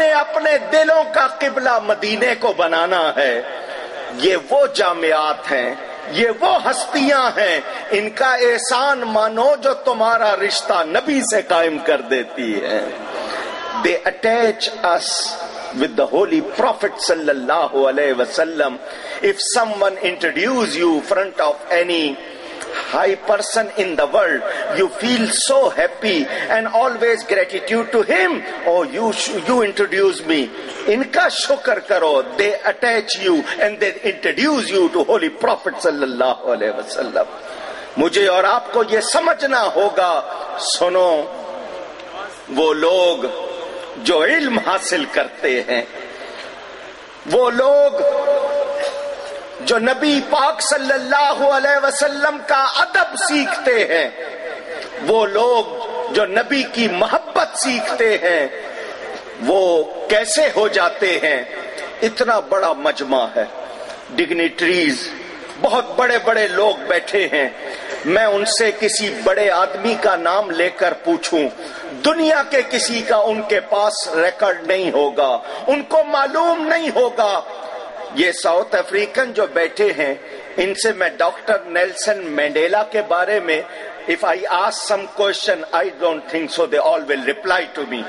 نے اپنے دلوں کا قبلہ مدینے کو بنانا ہے، یہ وہ جامعات ہیں، یہ وہ ہستیاں ہیں، ان کا احسان مانو جو تمہارا رشتہ نبی سے قائم کر دیتی ہے۔ They attach us with the Holy Prophet sallallahu alaihi wasallam. If someone introduce you in front of any high person in the world, you feel so happy and always gratitude to him. Oh, you introduce me. Inka shukr karo. They attach you and they introduce you to Holy Prophet sallallahu alaihi wasallam. مجھے اور آپ کو یہ سمجھنا ہوگا، سنو، وہ لوگ جو علم حاصل کرتے ہیں، وہ لوگ جو نبی پاک صلی اللہ علیہ وسلم کا ادب سیکھتے ہیں، وہ لوگ جو نبی کی محبت سیکھتے ہیں، وہ کیسے ہو جاتے ہیں؟ اتنا بڑا مجمع ہے، ڈگنیٹریز، بہت بڑے بڑے لوگ بیٹھے ہیں، میں ان سے کسی بڑے آدمی کا نام لے کر پوچھوں، دنیا کے کسی کا ان کے پاس ریکارڈ نہیں ہوگا، ان کو معلوم نہیں ہوگا۔ یہ ساؤتھ افریقن جو بیٹھے ہیں، ان سے میں ڈاکٹر نیلسن مینڈیلا کے بارے میں if I ask some question, I don't think so they all will reply to me.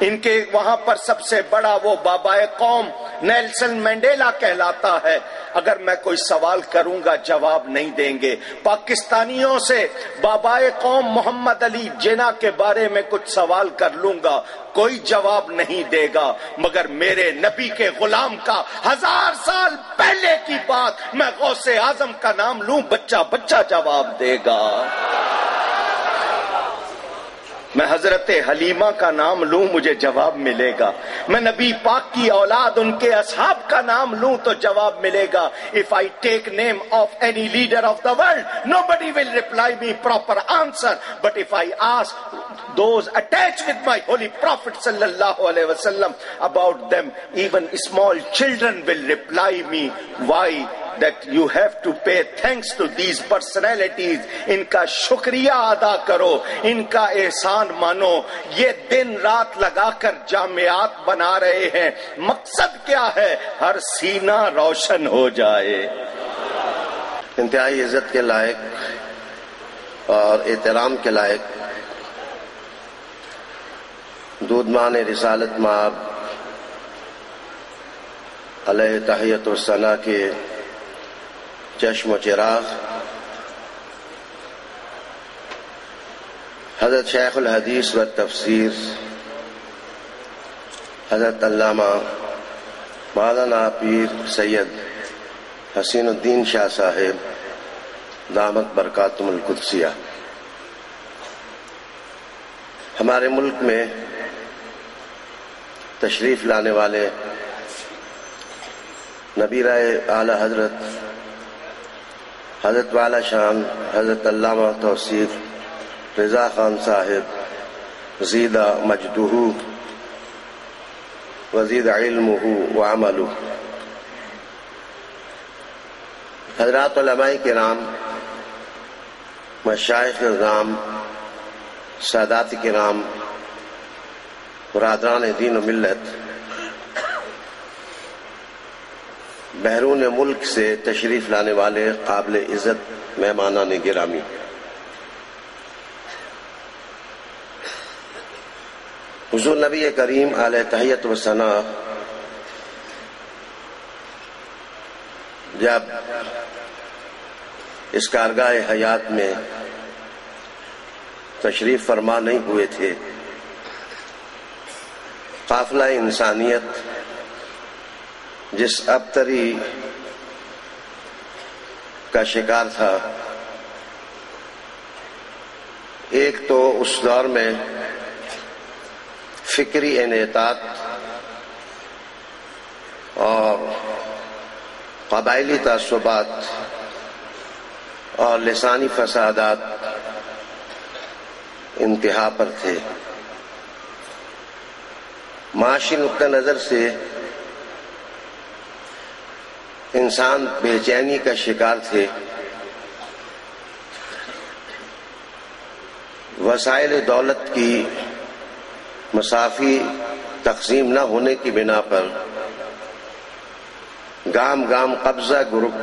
ان کے وہاں پر سب سے بڑا وہ بابائے قوم نیلسن مینڈیلا کہلاتا ہے، اگر میں کوئی سوال کروں گا جواب نہیں دیں گے۔ پاکستانیوں سے بابائے قوم محمد علی جناح کے بارے میں کچھ سوال کر لوں گا، کوئی جواب نہیں دے گا، مگر میرے نبی کے غلام کا 1000 سال پہلے کی بات میں غوث اعظم کا نام لوں، بچہ بچہ جواب دے گا۔ میں حضرت حلیمہ کا نام لوں مجھے جواب ملے گا، میں نبی پاک کی اولاد ان کے اصحاب کا نام لوں تو جواب ملے گا۔ If I take name of any leader of the world, nobody will reply me proper answer. But if I ask those attached with my holy Prophet sallallahu alaihi wasallam about them, even small children will reply me. Why? That you have to pay thanks to these personalities. ان کا شکریہ ادا کرو، ان کا احسان مانو۔ یہ دن رات لگا کر جامعات بنا رہے ہیں، مقصد کیا ہے؟ ہر سینہ روشن ہو جائے۔ انتہائی عزت کے لائق اور احترام کے لائق دودمان رسالت مآب علیہ تحیت و ثنا کے چشم و چراغ حضرت شیخ الحدیث و تفسیر حضرت علامہ مولانا پیر سید حسین الدین شاہ صاحب دامت برکاتہم القدسیہ، ہمارے ملک میں تشریف لانے والے نبیرہ اعلی حضرت حضرت والا شان حضرت علامہ توصیف رضا خان صاحب زیدہ مجدہ وزید علمہ وعملہ، حضرات علماء کرام، مشائخ نظام، سادات کرام، برادران دین و ملت، بیرون ملک سے تشریف لانے والے قابل عزت مہمانان گرامی، حضور نبی کریم علیہ تحیت و ثنا جب اس کارگاہ حیات میں تشریف فرما نہیں ہوئے تھے، قافلہ انسانیت جس ابتری کا شکار تھا، ایک تو اس دور میں فکری انحطاط اور قبائلی تعصبات اور لسانی فسادات انتہا پر تھے، معاشی نقطہ نظر سے انسان بے چینی کا شکار تھے، وسائل دولت کی مسافی تقسیم نہ ہونے کی بنا پر گام گام قبضہ گروپ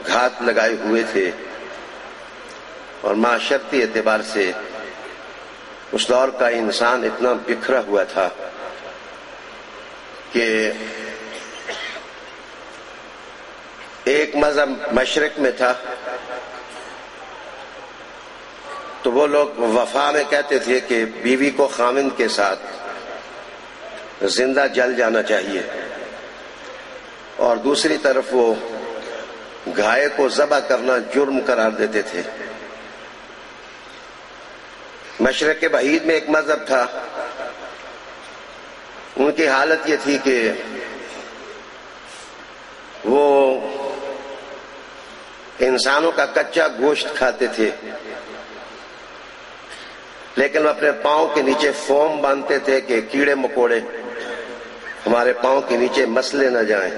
گھات لگائے ہوئے تھے، اور معاشرتی اعتبار سے اس دور کا انسان اتنا بکھرا ہوا تھا کہ ایک مذہب مشرق میں تھا تو وہ لوگ وفا میں کہتے تھے کہ بیوی کو خاوند کے ساتھ زندہ جل جانا چاہیے، اور دوسری طرف وہ گائے کو ذبح کرنا جرم قرار دیتے تھے۔ مشرق بعید میں ایک مذہب تھا، ان کی حالت یہ تھی کہ وہ انسانوں کا کچا گوشت کھاتے تھے، لیکن وہ اپنے پاؤں کے نیچے فوم باندھتے تھے کہ کیڑے مکوڑے ہمارے پاؤں کے نیچے مسلے نہ جائیں۔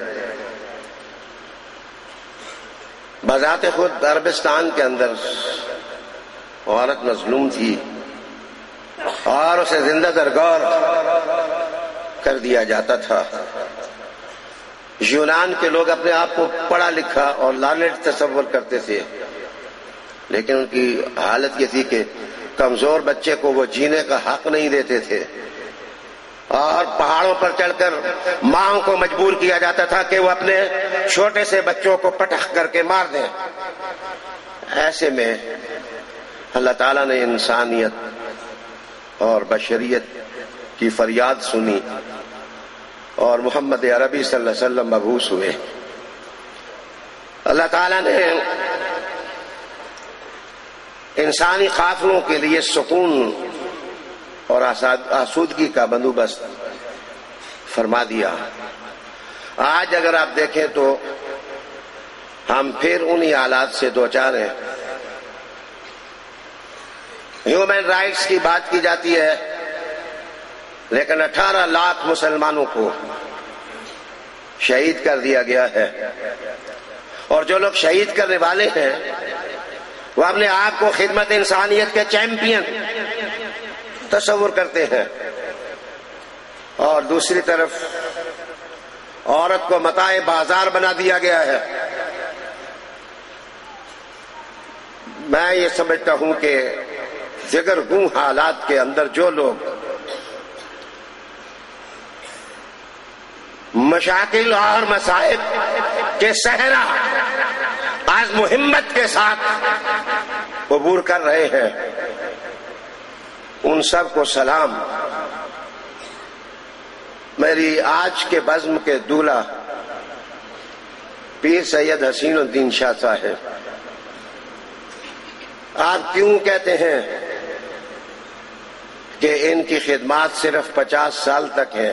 بذات خود عربستان کے اندر عورت مظلوم تھی اور اسے زندہ درگور کر دیا جاتا تھا۔ یونان کے لوگ اپنے آپ کو پڑھا لکھا اور لارڈ تصور کرتے تھے، لیکن ان کی حالت یہ تھی کہ کمزور بچے کو وہ جینے کا حق نہیں دیتے تھے، اور پہاڑوں پر چڑھ کر ماں کو مجبور کیا جاتا تھا کہ وہ اپنے چھوٹے سے بچوں کو پٹخ کر کے مار دیں۔ ایسے میں اللہ تعالیٰ نے انسانیت اور بشریت کی فریاد سنی اور محمد عربی صلی اللہ علیہ وسلم مبعوث ہوئے۔ اللہ تعالیٰ نے انسانی قافلوں کے لیے سکون اور آسودگی کا بندوبست فرما دیا۔ آج اگر آپ دیکھیں تو ہم پھر انہی حالات سے دوچار ہیں۔ ہیومن رائٹس کی بات کی جاتی ہے، لیکن 18 لاکھ مسلمانوں کو شہید کر دیا گیا ہے، اور جو لوگ شہید کرنے والے ہیں وہ اپنے آپ کو خدمت انسانیت کے چیمپئن تصور کرتے ہیں، اور دوسری طرف عورت کو متاع بازار بنا دیا گیا ہے۔ میں یہ سمجھتا ہوں کہ جگر گوں حالات کے اندر جو لوگ مشاکل اور مصائب کے صحرا عزم و ہمت کے ساتھ عبور کر رہے ہیں، ان سب کو سلام۔ میری آج کے بزم کے دولہ پیر سید حسین الدین شاہ صاحب، آپ کیوں کہتے ہیں کہ ان کی خدمات صرف 50 سال تک ہے؟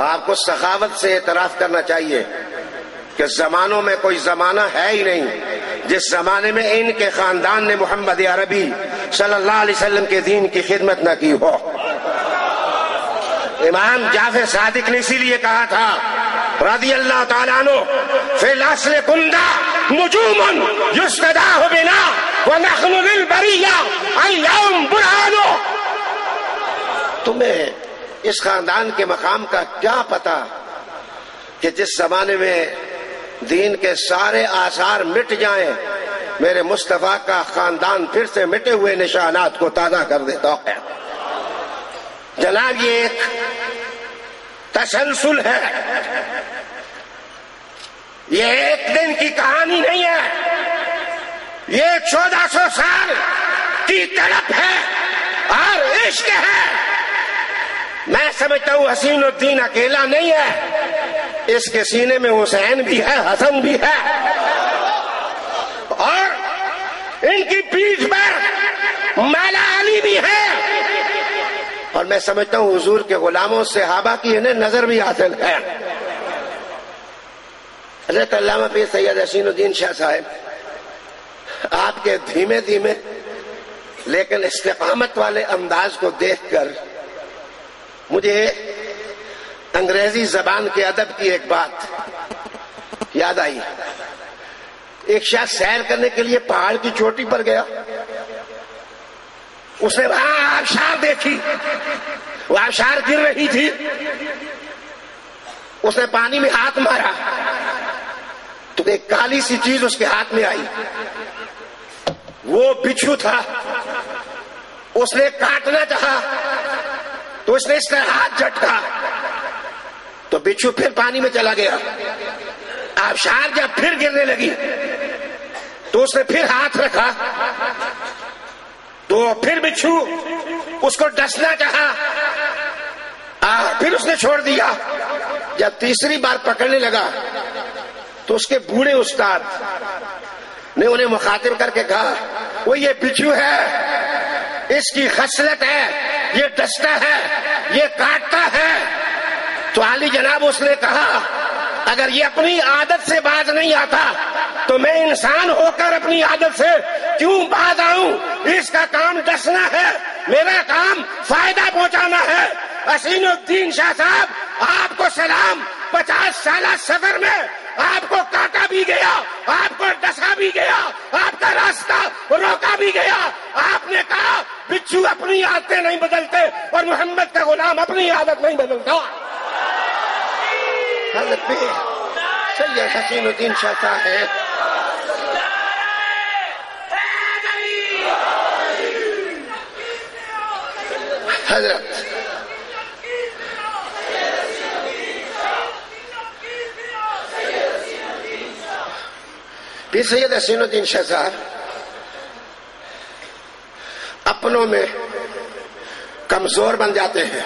آپ کو سخاوت سے اعتراف کرنا چاہیے کہ زمانوں میں کوئی زمانہ ہے ہی نہیں جس زمانے میں ان کے خاندان نے محمد عربی صلی اللہ علیہ وسلم کے دین کی خدمت نہ کی ہو۔ امام جعفر صادق نے اسی لیے کہا تھا رضی اللہ تعالیٰ عنہ، فی الاصل کندا نجوم یستداہ بنا ونحن للبریہ اليوم برہانو۔ تمہیں اس خاندان کے مقام کا کیا پتا کہ جس زمانے میں دین کے سارے آثار مٹ جائیں، میرے مصطفیٰ کا خاندان پھر سے مٹے ہوئے نشانات کو تازہ کر دیتا ہے۔ جناب، یہ ایک تسلسل ہے، یہ ایک دن کی کہانی نہیں ہے، یہ 1400 سال کی تڑپ ہے اور عشق ہے۔ میں سمجھتا ہوں حسین الدین اکیلا نہیں ہے، اس کے سینے میں حسین بھی ہے، حسن بھی ہے، اور ان کی پیٹھ پر مولا علی بھی ہے، اور میں سمجھتا ہوں حضور کے غلاموں صحابہ کی انہیں نظر بھی حاصل ہے۔ حضرت علامہ پیر سید حسین الدین شاہ صاحب، آپ کے دھیمے دھیمے لیکن استقامت والے انداز کو دیکھ کر مجھے انگریزی زبان کے ادب کی ایک بات یاد آئی۔ ایک شخص سیر کرنے کے لیے پہاڑ کی چوٹی پر گیا، اس نے وہاں آبشار دیکھی، وہ آبشار گر رہی تھی، اس نے پانی میں ہاتھ مارا تو ایک کالی سی چیز اس کے ہاتھ میں آئی، وہ بچھو تھا۔ اس نے کاٹنا چاہا تو اس نے اس کا ہاتھ جھٹکا تو بچھو پھر پانی میں چلا گیا۔ آبشار جب پھر گرنے لگی تو اس نے پھر ہاتھ رکھا تو پھر بچھو اس کو ڈسنا چاہا، پھر اس نے چھوڑ دیا۔ جب تیسری بار پکڑنے لگا تو اس کے بوڑھے استاد نے انہیں مخاطب کر کے کہا، وہ یہ بچھو ہے، اس کی خصلت ہے، یہ ڈستا ہے، یہ کاٹتا ہے۔ تو عالی جناب اس نے کہا، اگر یہ اپنی عادت سے باز نہیں آتا تو میں انسان ہو کر اپنی عادت سے کیوں باز آؤں؟ اس کا کام ڈسنا ہے، میرا کام فائدہ پہنچانا ہے۔ حسین الدین شاہ صاحب، آپ کو سلام۔ 50 سالہ سفر میں آپ کو کاٹا بھی گیا، آپ کو ڈسا بھی گیا، آپ کا راستہ روکا بھی گیا۔ آپ نے کہا بچھو اپنی عادتیں نہیں بدلتے اور محمد کا غلام اپنی عادت نہیں بدلتا۔ حضرت سید حسین الدین شاہ صاحب حضرت پھر سید حسین الدین شاہ صاحب اپنوں میں کمزور بن جاتے ہیں،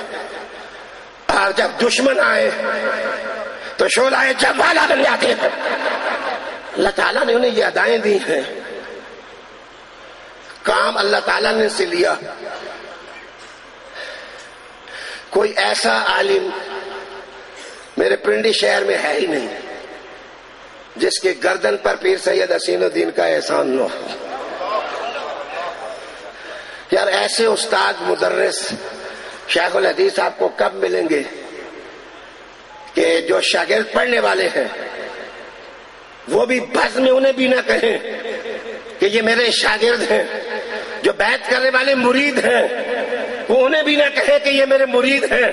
اور جب دشمن آئے تو شعلہ جوالا بن جاتے ہیں۔ اللہ تعالیٰ نے انہیں یہ ادائیں دی ہیں، کام اللہ تعالیٰ نے سے لیا۔ کوئی ایسا عالم میرے پنڈی شہر میں ہے ہی نہیں جس کے گردن پر پیر سید حسین الدین کا احسان نہ ہو۔ یار ایسے استاد مدرس شیخ الحدیث آپ کو کب ملیں گے کہ جو شاگرد پڑھنے والے ہیں وہ بھی بس میں انہیں بھی نہ کہیں کہ یہ میرے شاگرد ہیں، جو بیعت کرنے والے مرید ہیں وہ انہیں بھی نہ کہے کہ یہ میرے مرید ہیں،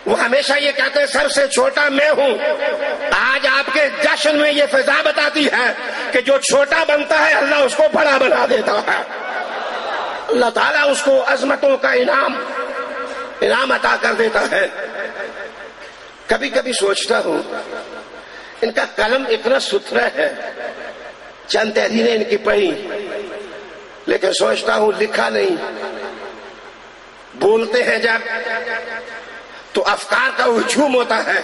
وہ ہمیشہ یہ کہتے ہیں سب سے چھوٹا میں ہوں۔ آج آپ کے جشن میں یہ فضا بتاتی ہے کہ جو چھوٹا بنتا ہے اللہ اس کو بڑا بنا دیتا ہے، اللہ تعالیٰ اس کو عظمتوں کا انعام عطا کر دیتا ہے۔ کبھی کبھی سوچتا ہوں ان کا قلم اتنا ستھرا ہے، چند تحریریں ان کی پڑھی، لیکن سوچتا ہوں لکھا نہیں۔ بولتے ہیں جب تو افکار کا ہجوم ہوتا ہے،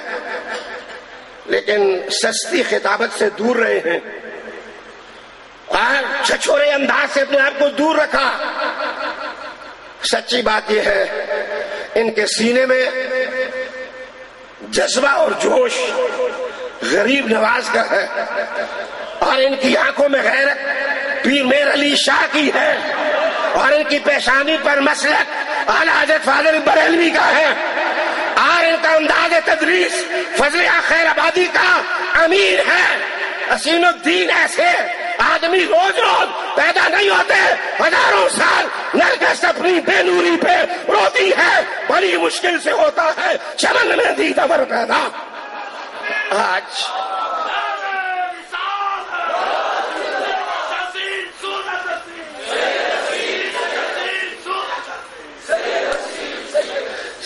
لیکن سستی خطابت سے دور رہے ہیں اور چھچورے انداز سے اپنے آپ کو دور رکھا۔ سچی بات یہ ہے ان کے سینے میں جذبہ اور جوش غریب نواز کا ہے، اور ان کی آنکھوں میں غیرت پیر میر علی شاہ کی ہے، اور ان کی پیشانی پر مسلک اعلی حضرت فاضل بریلوی کا ہے، اور ان کا انداز تدریس فضل خیر آبادی کا امیر ہے۔ حسین الدین ایسے آدمی روز روز پیدا نہیں ہوتے، ہزاروں سال نرگس اپنی بے نوری پہ روتی ہے، بڑی مشکل سے ہوتا ہے چمن میں دیدور پیدا۔ آج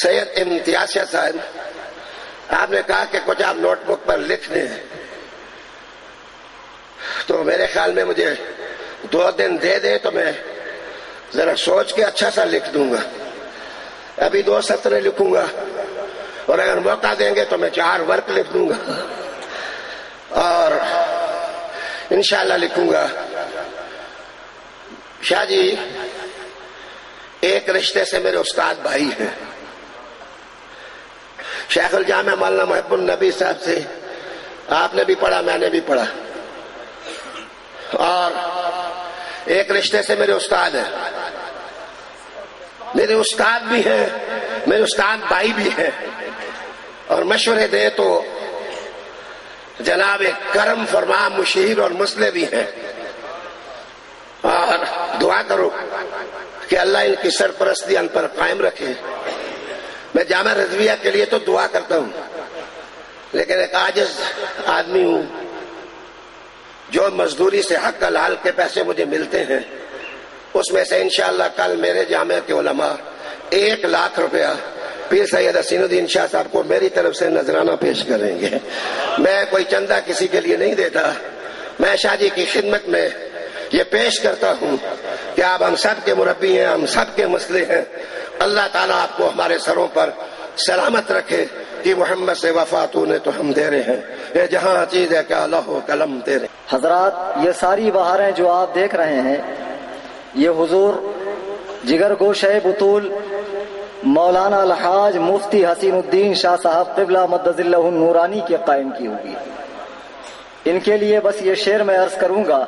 سید امتیاز شاہ صاحب، آپ نے کہا کہ کچھ آپ نوٹ بک پر لکھ دیں، تو میرے خیال میں مجھے 2 دن دے دیں تو میں ذرا سوچ کے اچھا سا لکھ دوں گا۔ ابھی 2 سطریں لکھوں گا، اور اگر موقع دیں گے تو میں 4 ورق لکھ دوں گا، اور انشاءاللہ لکھوں گا۔ شاہ جی ایک رشتے سے میرے استاد بھائی ہیں، شیخ الجامع مولانا محب النبی صاحب سے آپ نے بھی پڑھا، میں نے بھی پڑھا، اور ایک رشتے سے میرے استاد ہیں، میرے استاد بھی ہیں، میرے استاد بھائی بھی ہیں، اور مشورے دے تو جناب کرم فرما مشیر اور مسلح بھی ہیں، اور دعا کرو کہ اللہ ان کی سرپرستی ان پر قائم رکھے۔ جامع رضویہ کے لیے تو دعا کرتا ہوں، لیکن ایک عاجز آدمی ہوں، جو مزدوری سے حق حلال کے پیسے مجھے ملتے ہیں اس میں سے انشاءاللہ کل میرے جامع کے علماء 1,00,000 روپیہ پیر سید حسین الدین شاہ صاحب کو میری طرف سے نذرانہ پیش کریں گے۔ میں کوئی چندہ کسی کے لیے نہیں دیتا، میں شاہ جی کی خدمت میں یہ پیش کرتا ہوں کہ آپ ہم سب کے مربی ہیں، ہم سب کے مسئلے ہیں، اللہ تعالیٰ آپ کو ہمارے سروں پر سلامت رکھے کہ محمد سے وفاتوں نے تو ہم دے رہے ہیں، یہ جہاں چیز ہے کہ اللہ و قلم دے رہے ہیں۔ حضرات، یہ ساری بہاریں جو آپ دیکھ رہے ہیں یہ حضور جگر گوشہ بطول مولانا الحاج مفتی حسین الدین شاہ صاحب قبلہ مدد اللہ النورانی کے قائم کی ہوگی۔ ان کے لیے بس یہ شعر میں عرض کروں گا: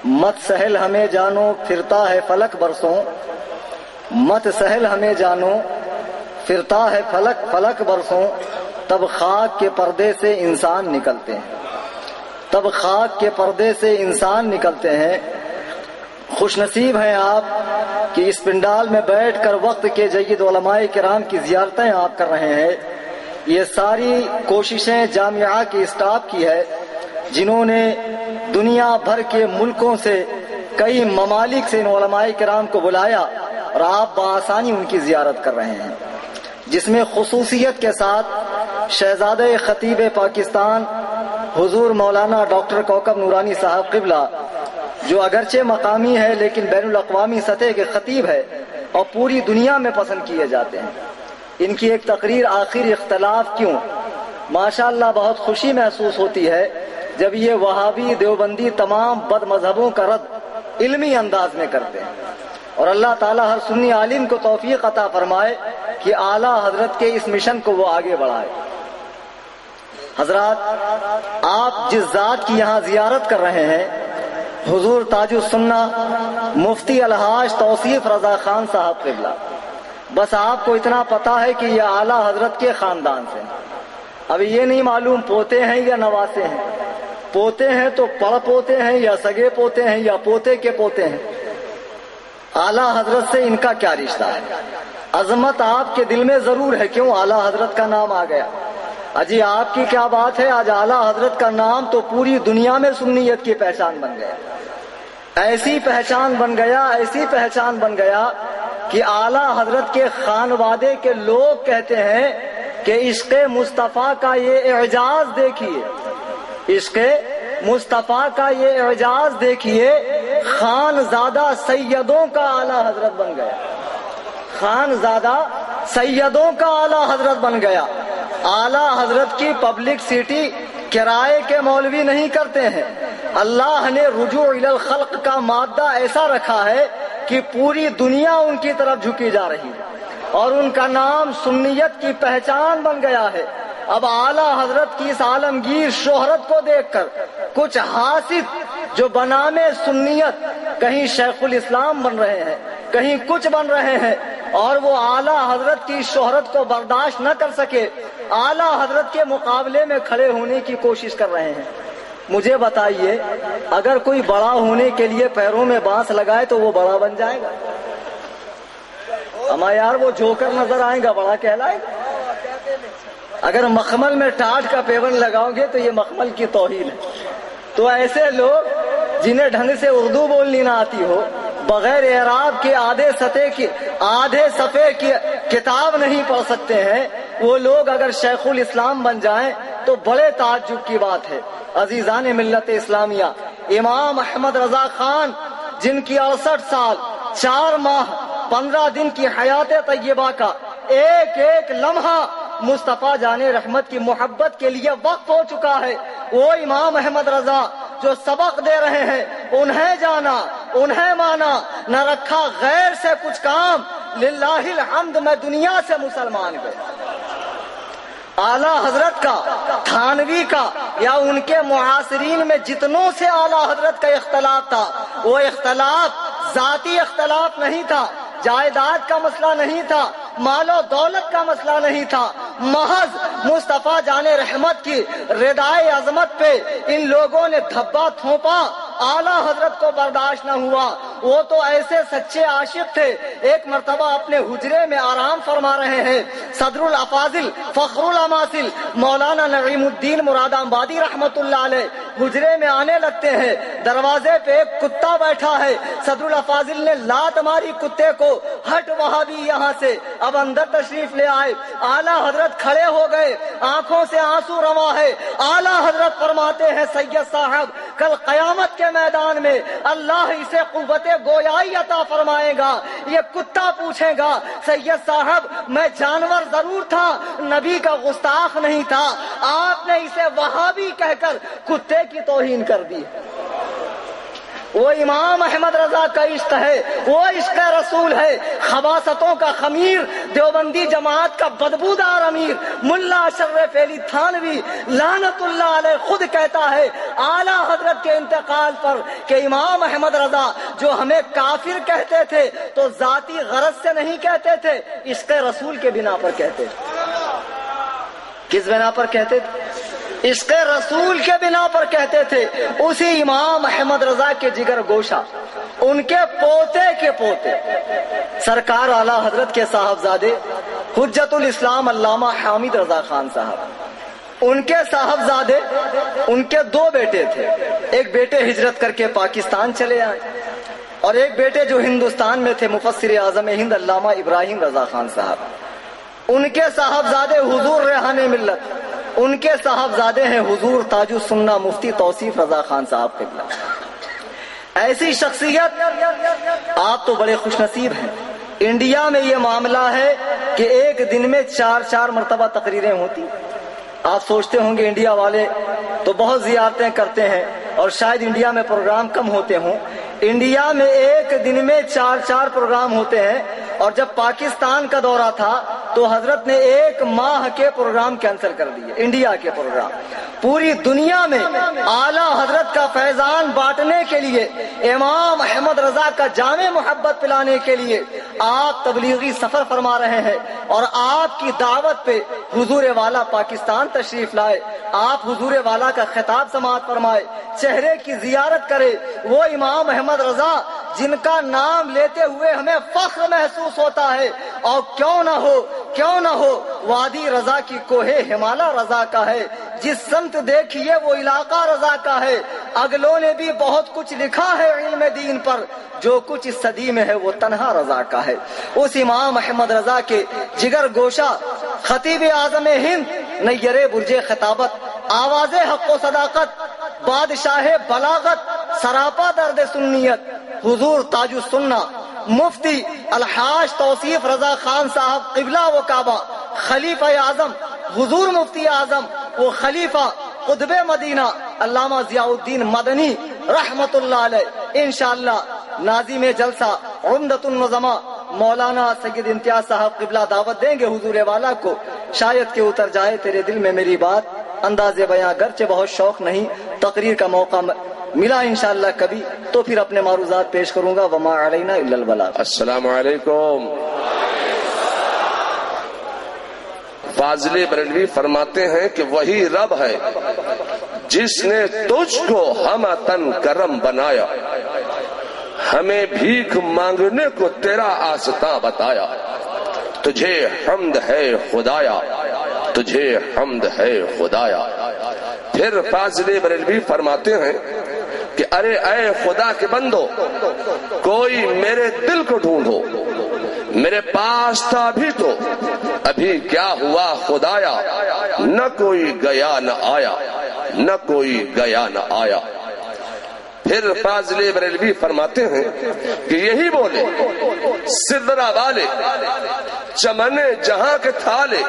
مت سہل ہمیں جانو پھرتا ہے فلک برسوں، مت سہل ہمیں جانو پھرتا ہے فلک برسوں، تب خاک کے پردے سے انسان نکلتے ہیں، تب خاک کے پردے سے انسان نکلتے ہیں۔ خوش نصیب ہیں آپ کہ اس پنڈال میں بیٹھ کر وقت کے جید علماء کرام کی زیارتیں آپ کر رہے ہیں۔ یہ ساری کوششیں جامعہ کے اسٹاف کی ہے، جنہوں نے دنیا بھر کے ملکوں سے کئی ممالک سے ان علماء کرام کو بلایا اور آپ بآسانی ان کی زیارت کر رہے ہیں، جس میں خصوصیت کے ساتھ شہزادہ خطیب پاکستان حضور مولانا ڈاکٹر کوکب نورانی صاحب قبلہ، جو اگرچہ مقامی ہے لیکن بین الاقوامی سطح کے خطیب ہے اور پوری دنیا میں پسند کیے جاتے ہیں۔ ان کی ایک تقریر آخر اختلاف کیوں، ماشاءاللہ بہت خوشی محسوس ہوتی ہے جب یہ وہابی دیوبندی تمام بد مذہبوں کا رد علمی انداز میں کرتے ہیں، اور اللہ تعالیٰ ہر سنی عالم کو توفیق عطا فرمائے کہ اعلیٰ حضرت کے اس مشن کو وہ آگے بڑھائے۔ حضرات، آپ جس ذات کی یہاں زیارت کر رہے ہیں حضور تاج السنہ مفتی الحاج توصیف رضا خان صاحب قبلہ، بس آپ کو اتنا پتا ہے کہ یہ اعلیٰ حضرت کے خاندان سے ہیں۔ اب یہ نہیں معلوم پوتے ہیں یا نواسے ہیں، پوتے ہیں تو پڑ پوتے ہیں یا سگے پوتے ہیں یا پوتے کے پوتے ہیں، اعلیٰ حضرت سے ان کا کیا رشتہ ہے؟ عظمت آپ کے دل میں ضرور ہے، کیوں اعلیٰ حضرت کا نام آ گیا؟ اجی آپ کی کیا بات ہے، آج اعلیٰ حضرت کا نام تو پوری دنیا میں سنیت کی پہچان بن گیا، ایسی پہچان بن گیا، ایسی پہچان بن گیا کہ اعلیٰ حضرت کے خانوادے کے لوگ کہتے ہیں کہ عشق مصطفیٰ کا یہ اعجاز دیکھیے، عشق مصطفیٰ کا یہ اعجاز دیکھیے، خانزادہ سیدوں کا اعلیٰ حضرت بن گیا، خانزادہ سیدوں کا اعلیٰ حضرت بن گیا۔ اعلیٰ حضرت کی پبلک سٹی کرائے کے مولوی نہیں کرتے ہیں، اللہ نے رجوع الی الخلق کا مادہ ایسا رکھا ہے کہ پوری دنیا ان کی طرف جھکی جا رہی ہے اور ان کا نام سنیت کی پہچان بن گیا ہے۔ اب اعلیٰ حضرت کی اس عالمگیر شہرت کو دیکھ کر کچھ حاسد جو بنامے سنیت کہیں شیخ الاسلام بن رہے ہیں، کہیں کچھ بن رہے ہیں، اور وہ اعلیٰ حضرت کی شہرت کو برداشت نہ کر سکے اعلیٰ حضرت کے مقابلے میں کھڑے ہونے کی کوشش کر رہے ہیں۔ مجھے بتائیے، اگر کوئی بڑا ہونے کے لیے پیروں میں بانس لگائے تو وہ بڑا بن جائے گا؟ اما یار، وہ جوکر نظر آئے گا، بڑا کہلائے گا؟ اگر مخمل میں ٹاٹ کا پیون لگاؤ گے تو یہ مخمل کی توہین ہے۔ تو ایسے لوگ جنہیں ڈھنگ سے اردو بولنی نہ آتی ہو، بغیر اعراب کے آدھے صفحے کی کتاب نہیں پڑھ سکتے ہیں، وہ لوگ اگر شیخ الاسلام بن جائیں تو بڑے تعجب کی بات ہے۔ عزیزان ملت اسلامیہ، امام احمد رضا خان جن کی 68 سال 4 ماہ 15 دن کی حیات طیبہ کا ایک ایک لمحہ مصطفیٰ جان رحمت کی محبت کے لیے وقف ہو چکا ہے، وہ امام احمد رضا جو سبق دے رہے ہیں، انہیں جانا، انہیں مانا، نہ رکھا غیر سے کچھ کام، للہ الحمد میں دنیا سے مسلمان گیا۔ اعلیٰ حضرت کا، تھانوی کا یا ان کے معاصرین میں جتنوں سے اعلیٰ حضرت کا اختلاف تھا، وہ اختلاف ذاتی اختلاف نہیں تھا، جائیداد کا مسئلہ نہیں تھا، مال و دولت کا مسئلہ نہیں تھا، محض مصطفیٰ جان رحمت کی ردائے عظمت پہ ان لوگوں نے دھبا تھوپا، اعلیٰ حضرت کو برداشت نہ ہوا، وہ تو ایسے سچے عاشق تھے، ایک مرتبہ اپنے حجرے میں آرام فرما رہے ہیں، صدر الافاضل فخر الاماثل مولانا نعیم الدین مراد آبادی رحمت اللہ علیہ حجرے میں آنے لگتے ہیں، دروازے پہ ایک کتا بیٹھا ہے، صدر الافاضل نے لات ماری کتے کو، ہٹ وہاں بھی یہاں سے، اب اندر تشریف لے آئے، اعلیٰ حضرت کھڑے ہو گئے، آنکھوں سے آنسو رواں ہے، اعلیٰ حضرت فرماتے ہیں سید صاحب کل قیامت کے میدان میں اللہ اسے قوت گویائی عطا فرمائے گا، یہ کتا پوچھے گا سید صاحب میں جانور ضرور تھا، نبی کا گستاخ نہیں تھا، آپ نے اسے وہابی کہہ کر کتے کی توہین کر دی۔ وہ امام احمد رضا کا عشق ہے، وہ عشق رسول ہے، خباثتوں کا خمیر، دیوبندی جماعت کا بدبودار امیر ملا اشرف علی تھانوی لعنت اللہ علیہ خود کہتا ہے اعلیٰ حضرت کے انتقال پر کہ امام احمد رضا جو ہمیں کافر کہتے تھے تو ذاتی غرض سے نہیں کہتے تھے، عشق رسول کے بنا پر کہتے تھے۔ کس بنا پر کہتے تھے؟ عشق رسول کے بنا پر کہتے تھے۔ اسی امام احمد رضا کے جگر گوشہ، ان کے پوتے کے پوتے سرکار اعلیٰ حضرت کے صاحبزادے حجت الاسلام علامہ حامد رضا خان صاحب، ان کے صاحبزادے، ان کے دو بیٹے تھے، ایک بیٹے ہجرت کر کے پاکستان چلے آئے اور ایک بیٹے جو ہندوستان میں تھے مفسر اعظم ہند علامہ ابراہیم رضا خان صاحب، ان کے صاحبزادے حضور ریحان ملت، ان کے صاحبزادے ہیں حضور تاج السنہ مفتی توصیف رضا خان صاحب قبلہ۔ ایسی شخصیت، آپ تو بڑے خوش نصیب ہیں، انڈیا میں یہ معاملہ ہے کہ ایک دن میں 4 مرتبہ تقریریں ہوتی۔ آپ سوچتے ہوں گے انڈیا والے تو بہت زیارتیں کرتے ہیں اور شاید انڈیا میں پروگرام کم ہوتے ہوں، انڈیا میں ایک دن میں 4 پروگرام ہوتے ہیں، اور جب پاکستان کا دورہ تھا تو حضرت نے 1 ماہ کے پروگرام کینسل کر دیے، انڈیا کے پروگرام۔ پوری دنیا میں اعلیٰ حضرت کا فیضان بانٹنے کے لیے، امام احمد رضا کا جام محبت پلانے کے لیے آپ تبلیغی سفر فرما رہے ہیں، اور آپ کی دعوت پہ حضور والا پاکستان تشریف لائے، آپ حضور والا کا خطاب سماعت فرمائے، چہرے کی زیارت کرے، وہ امام احمد رضا جن کا نام لیتے ہوئے ہمیں فخر محسوس ہوتا ہے، اور کیوں نہ ہو وادی رضا کی کوہ ہمالا رضا کا ہے، جس سمت دیکھیے وہ علاقہ رضا کا ہے، اگلوں نے بھی بہت کچھ لکھا ہے علم دین پر، جو کچھ اس صدی میں ہے وہ تنہا رضا کا ہے۔ اس امام احمد رضا کے جگر گوشہ خطیب اعظم ہند، نیر برج خطابت، آواز حق و صداقت، بادشاہ بلاغت، سراپا درد سنیت، حضور تاج السنہ مفتی الحاج توصیف رضا خان صاحب قبلہ و کعبہ، خلیفہ اعظم حضور مفتی اعظم وہ خلیفہ قطب مدینہ علامہ ضیاء الدین مدنی رحمت اللہ علیہ، انشاءاللہ ناظم جلسہ عمدۃ النظماء مولانا سید امتیاز صاحب قبلہ دعوت دیں گے حضور والا کو، شاید کہ اتر جائے تیرے دل میں میری بات، انداز بیاں گرچہ بہت شوق نہیں، تقریر کا موقع ملا انشاءاللہ کبھی تو پھر اپنے معروضات پیش کروں گا، وما علینا الا البلاغ۔ السلام علیکم۔ فاضل بریلوی فرماتے ہیں کہ وہی رب ہے جس نے تجھ کو ہم تن کرم بنایا، ہمیں بھیک مانگنے کو تیرا آستاں بتایا، تجھے حمد ہے خدایا، تجھے حمد ہے خدایا۔ پھر فاضل بریلوی فرماتے ہیں کہ ارے اے خدا کے بندو، کوئی میرے دل کو ڈھونڈو، میرے پاس تھا بھی تو ابھی کیا ہوا خدایا، نہ کوئی گیا نہ آیا، نہ کوئی گیا نہ آیا۔ پھر فاضل بریلوی فرماتے ہیں کہ یہی بولے سدرا والے، چمن جہاں کے تھالے،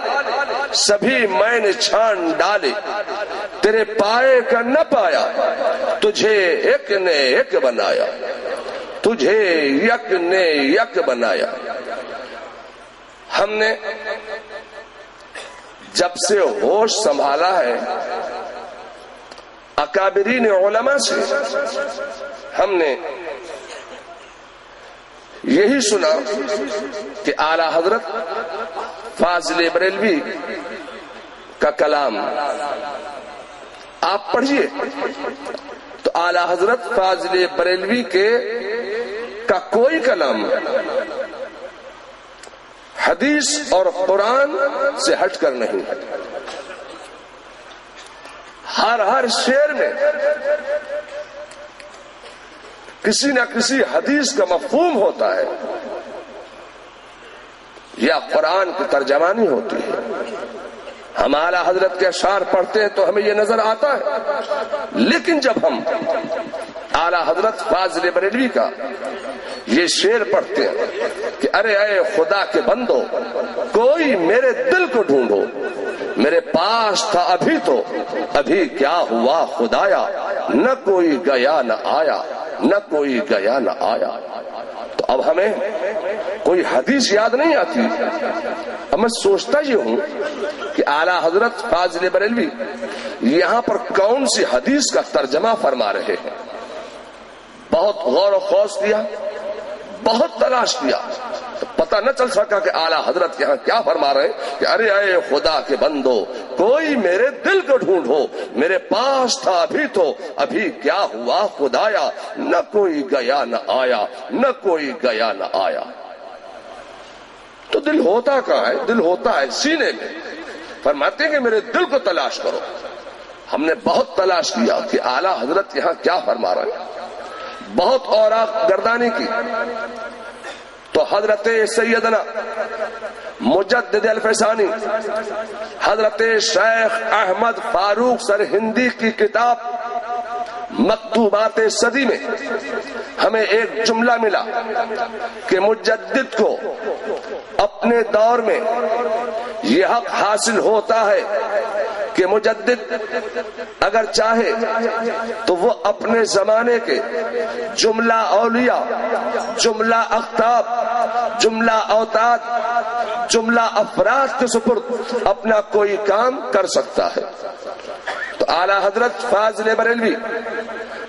سبھی میں نے چھان ڈالے، تیرے پائے کا نہ پایا، تجھے ایک نے ایک بنایا، تجھے یک نے یک بنایا۔ ہم نے جب سے ہوش سنبھالا ہے اکابرین علماء سے ہم نے یہی سنا کہ اعلی حضرت فاضل بریلوی کا کلام آپ پڑھیے تو اعلی حضرت فاضل بریلوی کے کا کوئی کلام حدیث اور قرآن سے ہٹ کر نہیں ہے. ہر شعر میں کسی نہ کسی حدیث کا مفہوم ہوتا ہے یا قرآن کی ترجمانی ہوتی ہے. ہم اعلیٰ حضرت کے اشعار پڑھتے ہیں تو ہمیں یہ نظر آتا ہے، لیکن جب ہم اعلیٰ حضرت فاضل بریلوی کا یہ شعر پڑھتے ہیں کہ ارے اے خدا کے بندو کوئی میرے دل کو ڈھونڈو، میرے پاس تھا ابھی تو ابھی کیا ہوا خدایا، نہ کوئی گیا نہ آیا، نہ کوئی گیا نہ آیا. تو اب ہمیں کوئی حدیث یاد نہیں آتی. اب میں سوچتا یہ ہوں کہ اعلیٰ حضرت فاضل بریلوی یہاں پر کون سی حدیث کا ترجمہ فرما رہے ہیں. بہت غور و خوض کیا، بہت تلاش کیا، تو پتہ نہ چل سکا کہ اعلیٰ حضرت یہاں کیا فرما رہے ہیں کہ ارے اے خدا کے بندو کوئی میرے دل کو ڈھونڈو، میرے پاس تھا ابھی تو ابھی کیا ہوا خدایا، نہ کوئی گیا نہ آیا، نہ کوئی گیا نہ آیا. تو دل ہوتا کہاں ہے؟ دل ہوتا ہے سینے میں. فرماتے ہیں کہ میرے دل کو تلاش کرو. ہم نے بہت تلاش کیا کہ اعلیٰ حضرت یہاں کیا فرما رہے ہیں، بہت اوراق گردانی کی، تو حضرت سیدنا مجدد الفسانی حضرت شیخ احمد فاروق سرہندی کی کتاب مکتوبات صدی میں ہمیں ایک جملہ ملا کہ مجدد کو اپنے دور میں یہ حق حاصل ہوتا ہے کہ مجدد اگر چاہے تو وہ اپنے زمانے کے جملہ اولیاء، جملہ اقطاب، جملہ اوتاد، جملہ افراد کے سپرد اپنا کوئی کام کر سکتا ہے. تو اعلیٰ حضرت فاضل بریلوی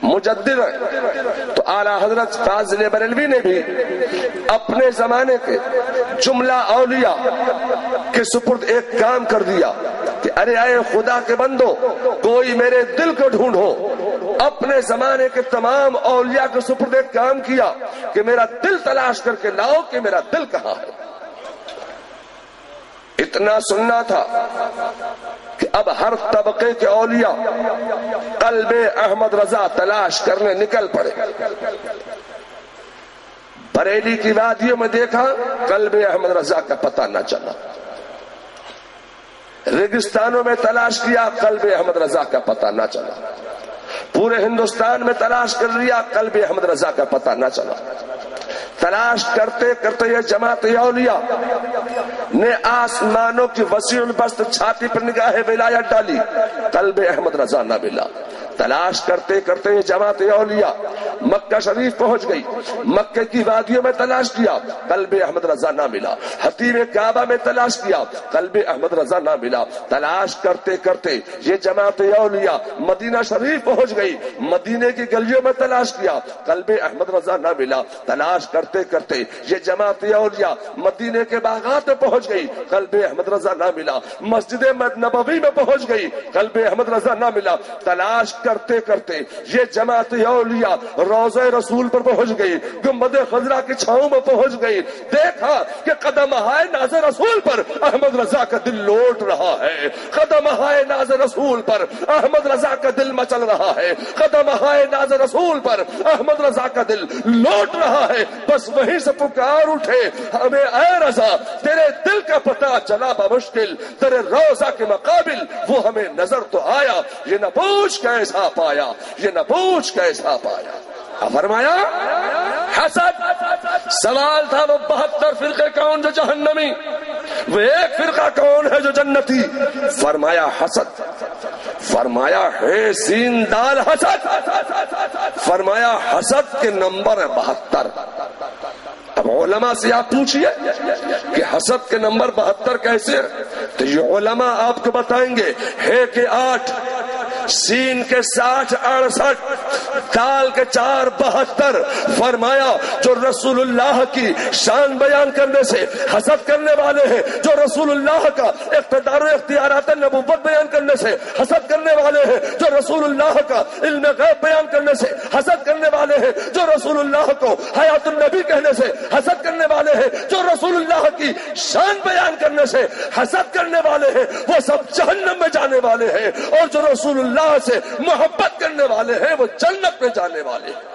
مجدد ہے، تو اعلیٰ حضرت فاضل بریلوی نے بھی اپنے زمانے کے جملہ اولیاء کے سپرد ایک کام کر دیا کہ ارے اے خدا کے بندو کوئی میرے دل کو ڈھونڈو. اپنے زمانے کے تمام اولیاء کے سپرد ایک کام کیا کہ میرا دل تلاش کر کے لاؤ کہ میرا دل کہاں ہے. اتنا سننا تھا کہ اب ہر طبقے کے اولیاء قلب احمد رضا تلاش کرنے نکل پڑے. بریلی کی وادیوں میں دیکھا قلب احمد رضا کا پتہ نہ چلا. ریگستانوں میں تلاش کیا قلب احمد رضا کا پتہ نہ چلا. پورے ہندوستان میں تلاش کر لیا قلب احمد رضا کا پتہ نہ چلا. تلاش کرتے کرتے یہ جماعت اولیاء نے آسمانوں کی وسیع البست چھاتی پر نگاہ ولایت ڈالی، قلب احمد رضا نہ ملا. تلاش کرتے کرتے یہ جماعت اولیاء مکہ شریف پہنچ گئی، مکہ کی وادیوں میں تلاش کیا، قلب احمد رضا نہ ملا. حتیم کعبہ میں تلاش کیا، قلب احمد رضا نہ ملا. تلاش کرتے کرتے یہ جماعت اولیاء مدینہ شریف پہنچ گئی، مدینے کی گلیوں میں تلاش کیا، قلب احمد رضا نہ ملا. تلاش کرتے کرتے یہ جماعت اولیاء مدینے کے باغات میں پہنچ گئی، قلب احمد رضا نہ ملا. مسجد نبوی میں پہنچ گئی، قلب احمد رضا نہ ملا. تلاش کرتے کرتے یہ جماعت اولیاء روضہ رسول پر پہنچ گئی، گنبد خضرا کی چھاؤں میں پہنچ گئی. دیکھا کہ قدم ہائے ناز رسول پر احمد رضا کا دل لوٹ رہا ہے، قدم ہائے ناز رسول پر احمد رضا کا دل مچل رہا ہے، قدم ہائے ناز رسول پر احمد رضا کا دل لوٹ رہا ہے. بس وہیں سے پکار اٹھے ہمیں اے رضا تیرے دل کا پتہ چلا بمشکل، تیرے روضہ کے مقابل وہ ہمیں نظر تو آیا، یہ نہ پوچھ کیسا پایا، یہ نہ پوچھ کیسا پایا. فرمایا حسد. سوال تھا وہ 72 فرقے کون جو جہنمی، وہ ایک فرقہ کون ہے جو جنتی. فرمایا حسد. فرمایا ہے سین دال حسد. فرمایا حسد کے نمبر 72. اب علماء سے آپ پوچھئے کہ حسد کے نمبر 72 کیسے ہے، تو یہ علماء آپ کو بتائیں گے ہے کہ 8 سین کے 60-68 دال کے 4-72 فرمایا جو رسول اللہ کی شان بیان کرنے سے حسد کرنے والے ہیں، جو رسول اللہ کا اقتدار و اختیارات نبوت بیان کرنے سے حسد کرنے والے ہیں، جو رسول اللہ کا علم غیب بیان کرنے سے حسد کرنے والے ہیں، جو رسول اللہ کو حیات النبی کہنے سے حسد کرنے والے ہیں، جو رسول اللہ کی شان بیان کرنے سے حسد کرنے والے ہیں، وہ سب جہنم میں جانے والے ہیں، اور جو رسول اللہ سے محبت کرنے والے ہیں وہ جنت میں جانے والے ہیں۔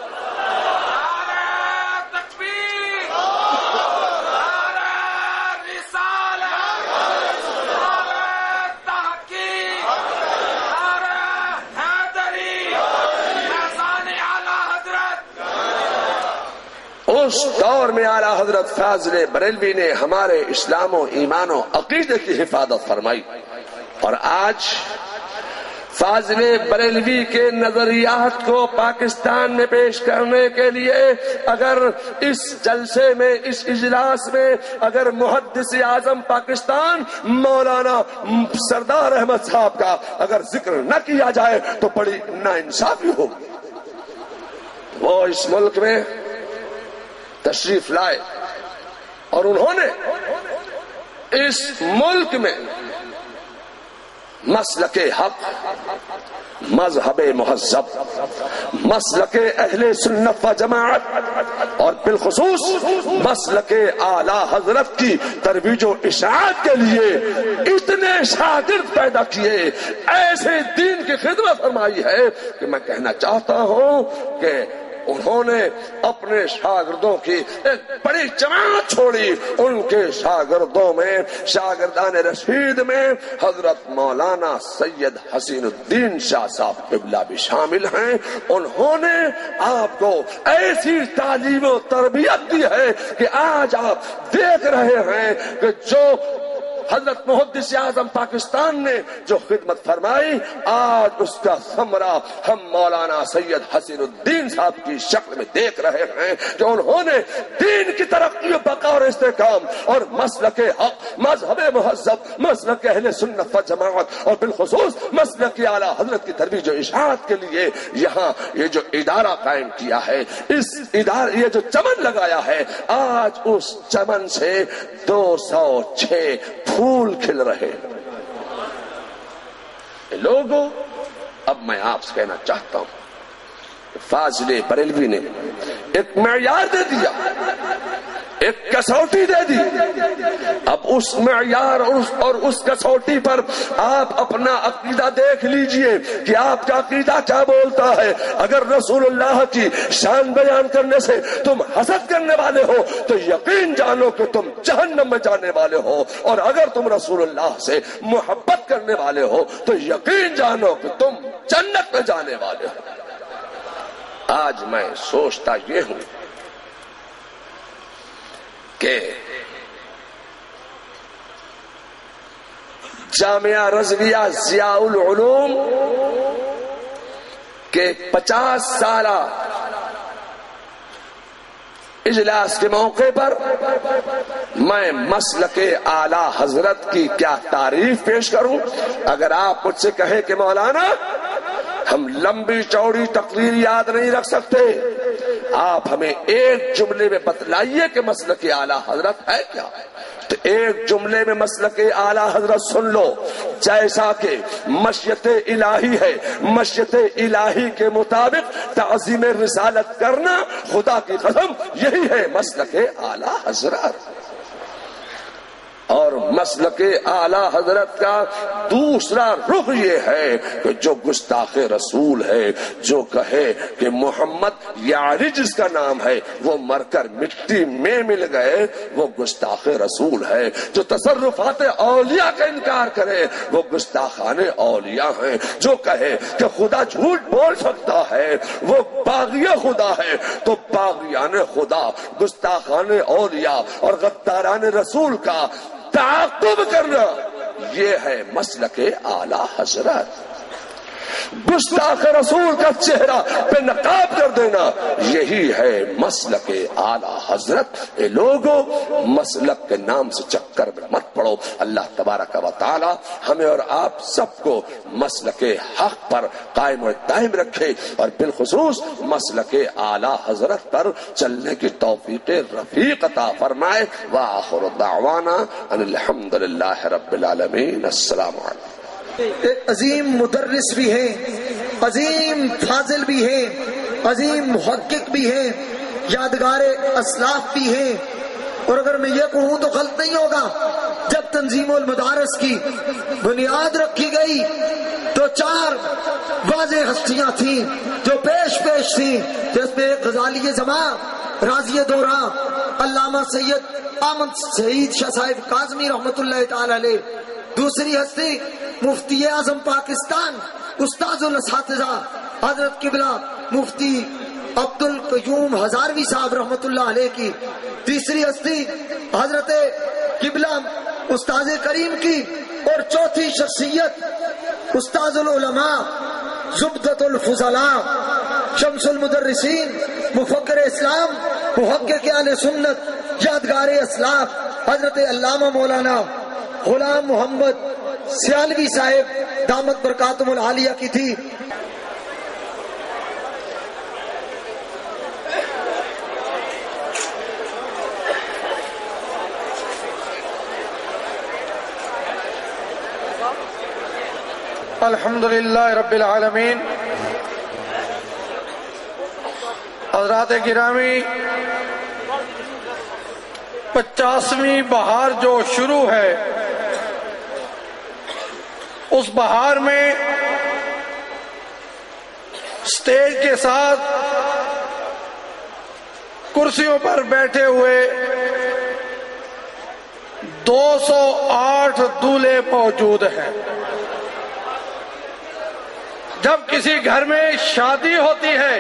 اس دور میں اعلیٰ حضرت فاضل بریلوی نے ہمارے اسلام و ایمان و عقیدے کی حفاظت فرمائی، اور آج فاضل بریلوی کے نظریات کو پاکستان میں پیش کرنے کے لیے اگر اس جلسے میں، اس اجلاس میں اگر محدث اعظم پاکستان مولانا سردار احمد صاحب کا اگر ذکر نہ کیا جائے تو بڑی ناانصافی ہوگی۔ وہ اس ملک میں تشریف لائے اور انہوں نے اس ملک میں مسلک حق، مذہب مہذب، مسلک اہل سنت و جماعت، اور بالخصوص مسلک اعلی حضرت کی ترویج و اشاعت کے لیے اتنے شاگرد پیدا کیے، ایسے دین کی خدمت فرمائی ہے کہ میں کہنا چاہتا ہوں کہ انہوں نے اپنے شاگردوں کی ایک بڑی جماعت چھوڑی۔ ان کے شاگردوں میں، شاگردان رشید میں حضرت مولانا سید حسین الدین شاہ صاحب قبلہ بھی شامل ہیں۔ انہوں نے آپ کو ایسی تعلیم و تربیت دی ہے کہ آج آپ دیکھ رہے ہیں کہ جو حضرت محدث اعظم پاکستان نے جو خدمت فرمائی، آج اس کا ثمرہ ہم مولانا سید حسین الدین صاحب کی شکل میں دیکھ رہے ہیں، جو انہوں نے دین کی ترقی و بقا اور استحکام اور مسلک حق، مذہب مہذب، مسلک اہل سنت و جماعت، اور بالخصوص مسلک اعلی حضرت کی ترویج و اشاعت کے لیے یہاں یہ جو ادارہ قائم کیا ہے، اس ادارے یہ جو چمن لگایا ہے، آج اس چمن سے 206 پھول کھل رہے لوگوں۔ اب میں آپ سے کہنا چاہتا ہوں کہ فاضل بریلوی نے ایک معیار دے دیا، ایک کسوٹی دے دی۔ اب اس معیار اور اس کسوٹی پر آپ اپنا عقیدہ دیکھ لیجئے کہ آپ کا عقیدہ کیا بولتا ہے۔ اگر رسول اللہ کی شان بیان کرنے سے تم حسد کرنے والے ہو تو یقین جانو کہ تم جہنم میں جانے والے ہو، اور اگر تم رسول اللہ سے محبت کرنے والے ہو تو یقین جانو کہ تم جنت میں جانے والے ہو۔ آج میں سوچتا یہ ہوں کہ جامعہ رضویہ ضیاء العلوم کے 50 سالہ اجلاس کے موقع پر میں مسلک اعلی حضرت کی کیا تعریف پیش کروں۔ اگر آپ مجھ سے کہیں کہ مولانا ہم لمبی چوڑی تقریر یاد نہیں رکھ سکتے، آپ ہمیں ایک جملے میں بتلائیے کہ مسلک اعلی حضرت ہے کیا، تو ایک جملے میں مسلک اعلی حضرت سن لو، جیسا کہ مشیت الہی ہے، مشیت الہی کے مطابق تعظیم رسالت کرنا، خدا کی قسم یہی ہے مسلک اعلی حضرت۔ اور مسلک اعلی حضرت کا دوسرا رخ یہ ہے کہ جو گستاخ رسول ہے، جو کہے کہ محمد یعنی جس کا نام ہے وہ مر کر مٹی میں مل گئے، وہ گستاخ رسول ہے۔ جو تصرفات اولیاء کا انکار کرے وہ گستاخان اولیاء ہیں۔ جو کہے کہ خدا جھوٹ بول سکتا ہے وہ باغی خدا ہے، تو باغیان خدا، گستاخان اولیاء اور غداران رسول کا تعاقب کرنا، یہ ہے مسلک اعلی حضرت۔ گستاخ رسول کا چہرہ پہ نقاب کر دینا، یہی ہے مسلک اعلی حضرت۔ اے لوگوں، مسلک کے نام سے چکر میں مت پڑو۔ اللہ تبارک و تعالی ہمیں اور آپ سب کو مسلک حق پر قائم و دائم رکھے، اور بالخصوص مسلک اعلی حضرت پر چلنے کی توفیق رفیق عطا فرمائے۔ وآخر دعوانا ان الحمد للہ رب العالمین۔ السلام علیکم۔ عظیم مدرس بھی ہیں، عظیم فاضل بھی ہیں، عظیم محقق بھی ہیں، یادگار اسلاف بھی ہیں، اور اگر میں یہ کہوں تو غلط نہیں ہوگا، جب تنظیم المدارس کی بنیاد رکھی گئی تو 4 واضح ہستیاں تھیں جو پیش تھیں، جس میں غزالی زماں، راضی دورہ، علامہ سید احمد سعید شاہ صاحب کاظمی رحمۃ اللہ تعالی علیہ، دوسری ہستی مفتی اعظم پاکستان استاذ الاساتذہ حضرت قبلہ مفتی عبد القیوم ہزاروی صاحب رحمۃ اللہ علیہ کی، تیسری ہستی حضرت قبلہ استاذ کریم کی، اور چوتھی شخصیت استاذ العلماء زبدۃ الفضلاء شمس المدرسین مفکر اسلام محقق اہل سنت یادگار اسلاف حضرت علامہ مولانا غلام محمد سیالوی صاحب دامت برکاتہم العالیہ کی تھی۔ الحمدللہ رب العالمین۔ حضرات گرامی، 50ویں بہار جو شروع ہے، اس بہار میں سٹیج کے ساتھ کرسیوں پر بیٹھے ہوئے 208 دولہے موجود ہیں۔ جب کسی گھر میں شادی ہوتی ہے،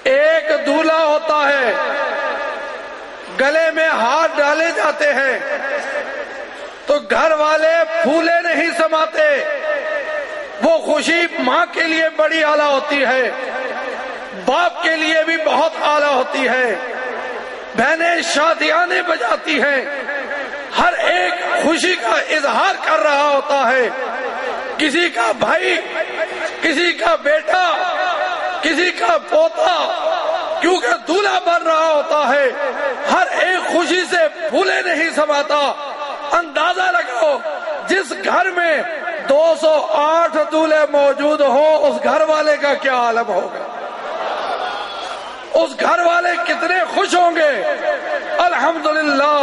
ایک دولہا ہوتا ہے، گلے میں ہاتھ ڈالے جاتے ہیں تو گھر والے پھولے نہیں سماتے۔ وہ خوشی ماں کے لیے بڑی اعلیٰ ہوتی ہے، باپ کے لیے بھی بہت اعلیٰ ہوتی ہے، بہنیں شادیانے بجاتی ہیں، ہر ایک خوشی کا اظہار کر رہا ہوتا ہے۔ کسی کا بھائی، کسی کا بیٹا، کسی کا پوتا، کیونکہ دولہا بن رہا ہوتا ہے، ہر ایک خوشی سے پھولے نہیں سماتا۔ اندازہ لگاؤ، جس گھر میں 208 دولہے موجود ہوں، اس گھر والے کا کیا عالم ہوگا، اس گھر والے کتنے خوش ہوں گے۔ الحمدللہ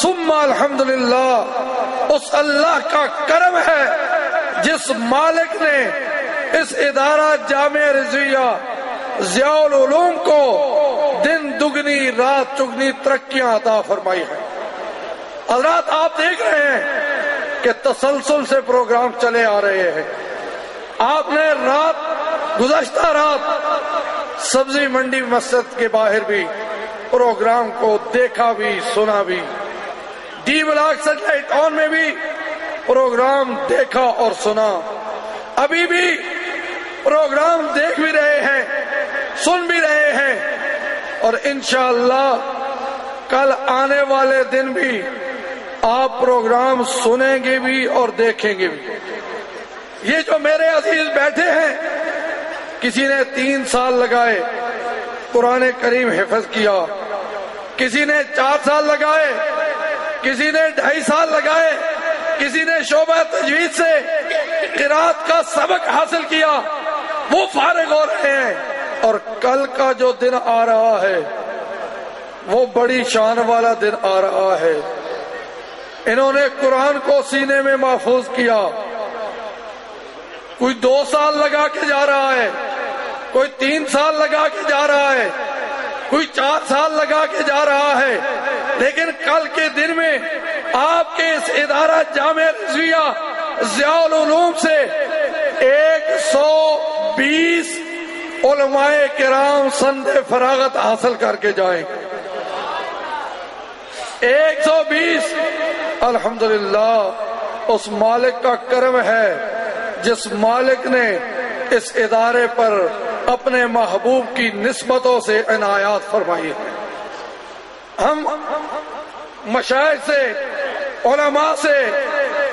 ثم الحمدللہ، اس اللہ کا کرم ہے جس مالک نے اس ادارہ جامعہ رضویہ ضیاء العلوم کو دن دگنی رات چگنی ترقیاں عطا فرمائی ہے۔ حضرات، آپ دیکھ رہے ہیں کہ تسلسل سے پروگرام چلے آ رہے ہیں۔ آپ نے گزشتہ رات سبزی منڈی مسجد کے باہر بھی پروگرام کو دیکھا بھی سنا بھی، ڈی بلاک سیٹلائٹ آن میں بھی پروگرام دیکھا اور سنا، ابھی بھی پروگرام دیکھ بھی رہے ہیں، سن بھی رہے ہیں، اور انشاءاللہ کل آنے والے دن بھی آپ پروگرام سنیں گے بھی اور دیکھیں گے بھی۔ یہ جو میرے عزیز بیٹھے ہیں، کسی نے 3 سال لگائے قرآن کریم حفظ کیا، کسی نے 4 سال لگائے، کسی نے 2.5 سال لگائے، کسی نے شعبہ تجوید سے قرات کا سبق حاصل کیا، وہ فارغ ہو رہے ہیں۔ اور کل کا جو دن آ رہا ہے وہ بڑی شان والا دن آ رہا ہے۔ انہوں نے قرآن کو سینے میں محفوظ کیا، کوئی 2 سال لگا کے جا رہا ہے، کوئی 3 سال لگا کے جا رہا ہے، کوئی 4 سال لگا کے جا رہا ہے، لیکن کل کے دن میں آپ کے اس ادارہ جامعہ رضویہ ضیاء العلوم سے 120 علماء کرام سند فراغت حاصل کر کے جائیں گے۔ 120۔ الحمدللہ، اس مالک کا کرم ہے جس مالک نے اس ادارے پر اپنے محبوب کی نسبتوں سے عنایات فرمائی ہے۔ ہم مشائخ سے، علماء سے،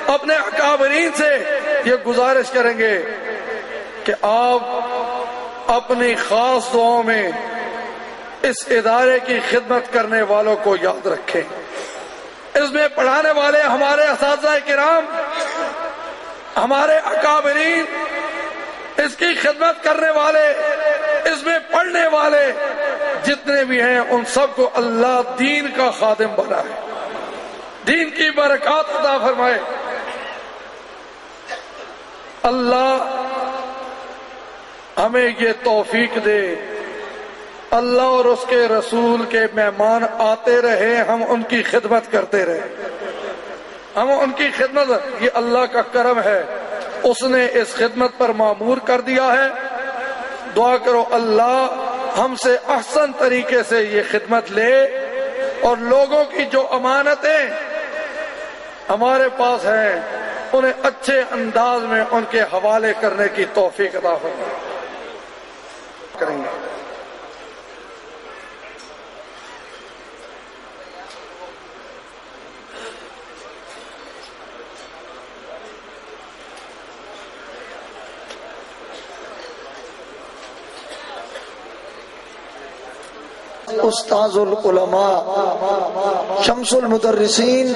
اپنے اکابرین سے یہ گزارش کریں گے کہ آپ اپنی خاص دعاؤں میں اس ادارے کی خدمت کرنے والوں کو یاد رکھیں. اس میں پڑھانے والے ہمارے اساتذہ کرام، ہمارے اکابرین، اس کی خدمت کرنے والے، اس میں پڑھنے والے جتنے بھی ہیں، ان سب کو اللہ دین کا خادم بنائے، دین کی برکات عطا فرمائے. اللہ ہمیں یہ توفیق دے. اللہ اور اس کے رسول کے مہمان آتے رہے، ہم ان کی خدمت کرتے رہے، ہم ان کی خدمت، یہ اللہ کا کرم ہے، اس نے اس خدمت پر مامور کر دیا ہے. دعا کرو اللہ ہم سے احسن طریقے سے یہ خدمت لے اور لوگوں کی جو امانتیں ہمارے پاس ہیں انہیں اچھے انداز میں ان کے حوالے کرنے کی توفیق عطا فرمائے. کریں گے استاذ العلماء، شمس المدرسین،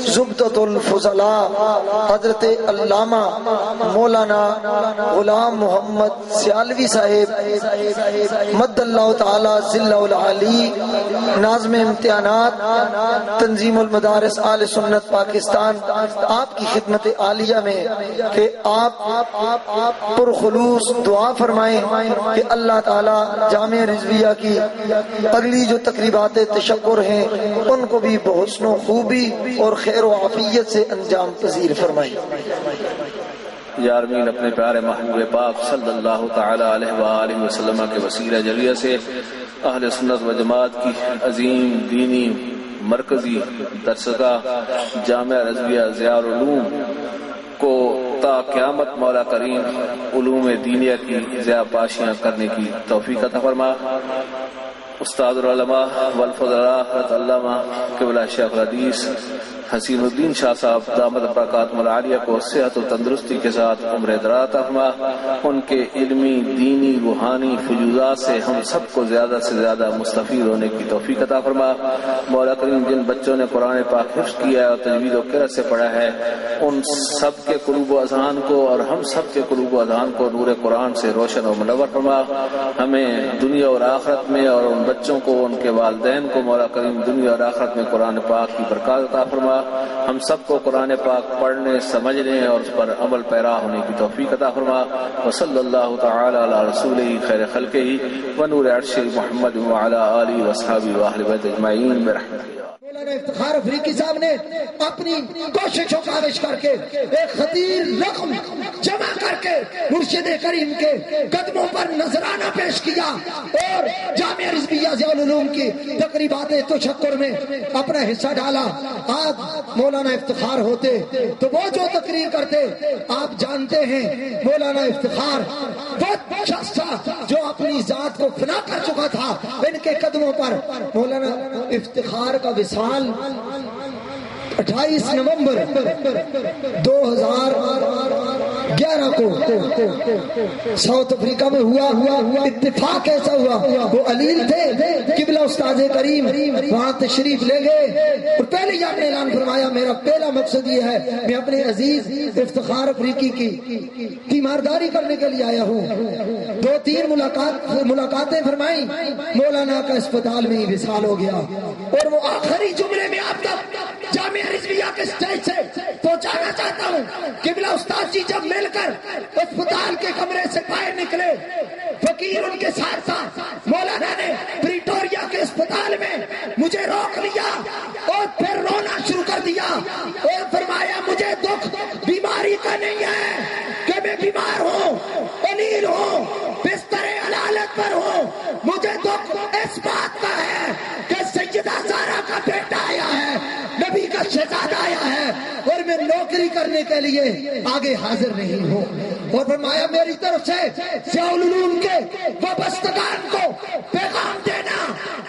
زبدۃ الفضلاء، حضرت علامہ مولانا غلام محمد سیالوی صاحب مد اللہ تعالی ذلہ العالی، ناظم امتحانات تنظیم المدارس آل سنت پاکستان، آپ کی خدمت عالیہ میں کہ آپ پرخلوص دعا فرمائیں کہ اللہ تعالی جامعہ رضویہ کی اگلی جو تقریبات تشکر ہیں ان کو بھی بحسن و خوبی اور خیر و عافیت سے انجام پذیر فرمائیں. یارمین اپنے پیارے محبوب پاک صلی اللہ تعالی علیہ وآلہ وسلم کے وسیلہ جلیہ سے اہل سنت و جماعت کی عظیم دینی مرکزی درسگاہ جامعہ رضویہ ضیاء العلوم کو تا قیامت مولا کریم علوم دینیہ کی ضیاء پاشیاں کرنے کی توفیق عطا فرما. استاد العلماء والفضلاء حضرت علامہ قبلہ شیخ الحدیث حسین الدین شاہ صاحب دامت برکاتہم العالیہ کو صحت و تندرستی کے ساتھ عمر دراز عطا فرما. ان کے علمی، دینی، روحانی فیوضات سے ہم سب کو زیادہ سے زیادہ مستفید ہونے کی توفیق عطا فرما. مولا کریم جن بچوں نے قرآن پاک حفظ کیا ہے اور تجوید و قرأت سے پڑھا ہے، ان سب کے قلوب و اذہان کو اور ہم سب کے قلوب و اذہان کو نور قرآن سے روشن و منور فرما. ہمیں دنیا اور آخرت میں اور ان بچوں کو، ان کے والدین کو مولا کریم دنیا اور آخرت میں قرآن پاک کی برکات عطا فرما. ہم سب کو قرآن پاک پڑھنے، سمجھنے اور اس پر عمل پیرا ہونے کی توفیق عطا فرما. وصلی اللہ تعالی علی رسولہ خیر خلقہ ونور عرش محمد وعلی آلہ واصحابہ واہل بیت اجمعین برحمتہ. مولانا افتخار افریقی صاحب نے اپنی کوشش و کاوش کر کے ایک خطیر رقم جمع کر کے مرشد کریم کے قدموں پر نذرانہ پیش کیا اور جامعہ رضویہ ضیاء العلوم کی تقریبات تشکر میں اپنا حصہ ڈالا. آج مولانا افتخار ہوتے تو وہ جو تقریر کرتے آپ جانتے ہیں. مولانا افتخار وہ شخص تھا جو اپنی ذات کو فنا کر چکا تھا. ان کے قدموں پر مولانا افتخار کا وصال 28 نومبر 2011 کو ساؤتھ افریقہ میں ہوا. اتفاق ایسا ہوا وہ علیل تھے، قبلہ استاد کریم وہاں تشریف لے گئے اور پہلے ہی آپ نے اعلان فرمایا میرا پہلا مقصد یہ ہے میں اپنے عزیز افتخار افریقی کی تیمارداری کرنے کے لیے آیا ہوں. 2-3 ملاقاتیں فرمائی. مولانا کا اسپتال میں ہی وصال ہو گیا اور وہ آخری جملے میں آپ تک جامعہ رضویہ کے اسٹیج سے پہنچانا چاہتا ہوں. قبلہ استاد جی جب مل کر اسپتال کے کمرے سے باہر نکلے، فقیر ان کے ساتھ تھا. مولانا نے پریٹوریا کے اسپتال میں مجھے روک لیا اور پھر رونا شروع کر دیا اور فرمایا مجھے دکھ بیماری کا نہیں ہے کہ میں بیمار ہوں، انیل ہوں، بستر علالت پر ہوں. مجھے دکھ اس بات کا ہے کہ سیدہ زہرا کا بیٹا آیا ہے، نبی کا شہزادہ آیا ہے اور میں نوکری کرنے کے لیے آگے حاضر نہیں ہو. اور فرمایا میری طرف سے ضیاء العلوم کے وابستگان کو پیغام دینا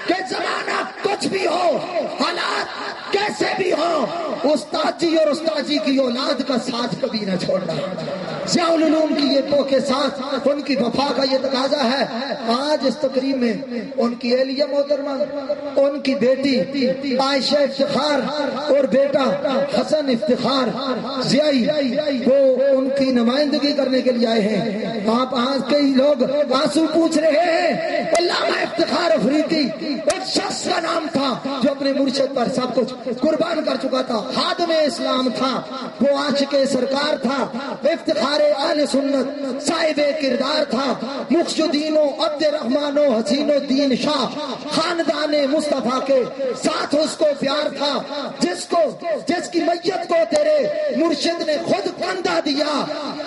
کہ زمانہ کچھ بھی ہو، حالات کیسے بھی ہو، استاد جی اور استاد جی کی اولاد کا ساتھ کبھی نہ چھوڑنا. ضیاء العلوم کی یہ پو کے ساتھ ان کی وفا کا یہ تقاضا ہے. آج اس تقریب میں ان کی اہلیہ محترمہ، ان کی بیٹی عائشہ افتخار اور بیٹا حسن افتخار ضیائی وہ ان کی نمائندگی کرنے کے لیے آئے ہیں. آپ کئی لوگ آنسو پوچھ رہے ہیں. علامہ افتخار افریقی ایک شخص کا نام تھا جو اپنے مرشد پر سب کچھ قربان کر چکا تھا. خادم اسلام تھا، وہ عاشق سرکار تھا، افتخار اہل سنت صاحب کردار تھا، مخش الدین و عبد الرحمن و حسین الدین شاہ خاندان مصطفیٰ کے ساتھ اس کو پیار تھا، جس کی میت کو تیرے مرشد نے خود کندھا دیا.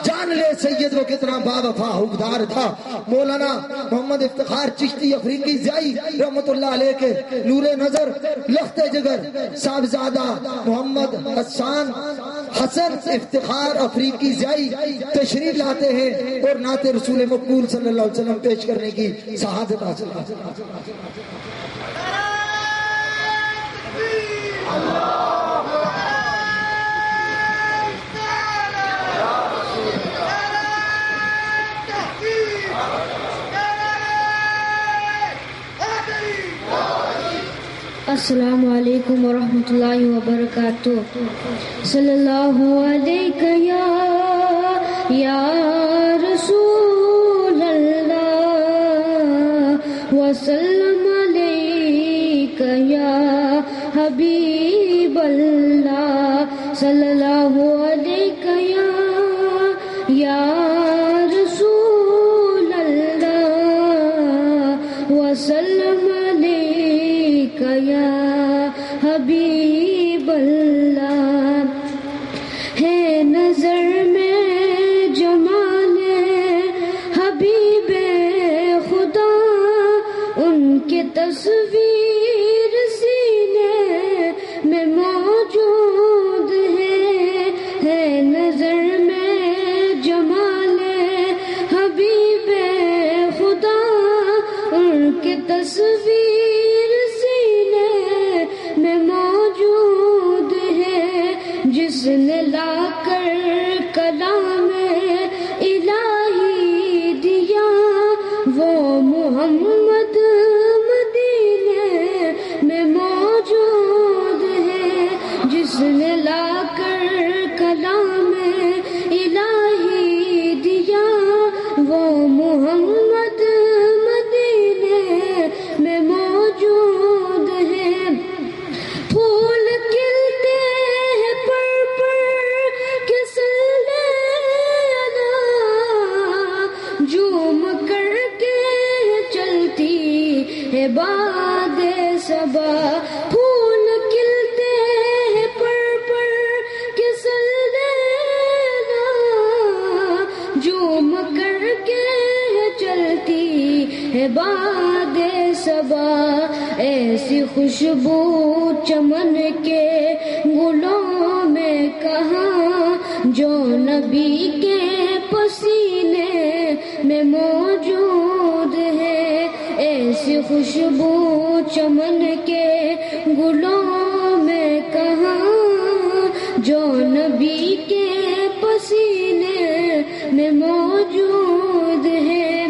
جان لے سید وہ کتنا باوفا حقدار تھا. مولانا محمد افتخار چشتی افریقی ضیائی رحمت اللہ علیہ کے نور نظر لخت جگر صاحبزادہ محمد حسن افتخار افریقی ضیائی تشریف لاتے ہیں اور نعت رسول مقبول صلی اللہ علیہ وسلم پیش کرنے کی سعادت حاصل کرتے ہیں. السلام علیکم ورحمۃ اللہ وبرکاتہ. صلی اللہ علیہ یا رسول اللہ وسلم علیک یا حبیب اللہ. صلی اللہ علیہ یا رسول اللہ وسلم علیک یا حبیب اللہ. ہے نظر میں جمال حبیب خدا، ان کے تصویر سینے میں موجود ہے نظر میں جمال حبیب خدا، ان کے تصویر سینے میں موجود ہے. جس نے لا کر کلام الہی دیا وہ محمد مدینے میں موجود ہے. جس نے لا کر کلام الہی دیا وہ محمد مدینے میں موجود ہے. پھول کھلتے ہیں پر کس لینا، جھوم کر کے چلتی ہے باد صبا. پھول کھلتے ہیں پر کس لینا، جھوم کر کے چلتی ہے باد صبا. ایسی خوشبو چمن کے گلوں میں کہاں جو نبی کے پسینے میں موجود ہے. ایسی خوشبو چمن کے گلوں میں کہاں جو نبی کے پسینے میں موجود ہے.